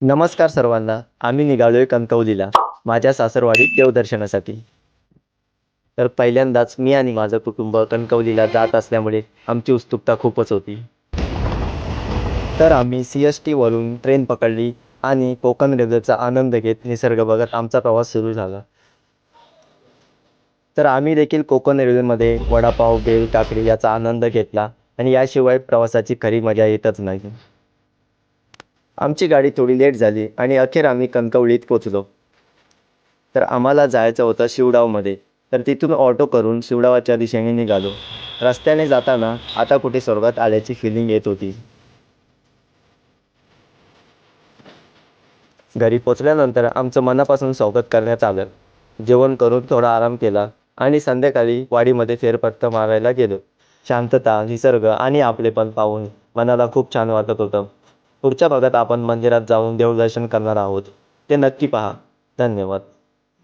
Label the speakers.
Speaker 1: नमस्कार सर्वांना. आम्ही निघालोय कणकवलीला माझ्या सासरवाडीत देवदर्शनासाठी. तर पहिल्यांदाच मी आणि माझं कुटुंब कणकवलीला जात असल्यामुळे आमची उत्सुकता खूपच होती. तर आम्ही CST वरून ट्रेन पकडली आणि कोकण रेल्वेचा आनंद घेत निसर्ग बघत आमचा प्रवास सुरू झाला. तर आम्ही देखील कोकण रेल्वेमध्ये वडापाव, भेळ, काकडी याचा आनंद घेतला आणि याशिवाय प्रवासाची खरी मजा येतच नाही. आमची गाडी थोडी लेट झाली आणि अखेर आम्ही कणकवलीत पोचलो. तर आम्हाला जायचं होतं शिवडावमध्ये. तर तिथून ऑटो करून शिवडावाच्या दिशेने निघालो. रस्त्याने जाताना आता कुठे स्वर्गात आल्याची फिलिंग येत होती. घरी पोचल्यानंतर आमचं मनापासून स्वागत करण्यात आलं. जेवण करून थोडा आराम केला आणि संध्याकाळी वाडीमध्ये फेरफटका मारायला गेलो. शांतता, निसर्ग आणि आपलेपण पाहून मनाला खूप छान वाटत होतं. पुढच्या भागात आपण मंदिरात जाऊन देवदर्शन करणार आहोत. ते नक्की पहा. धन्यवाद.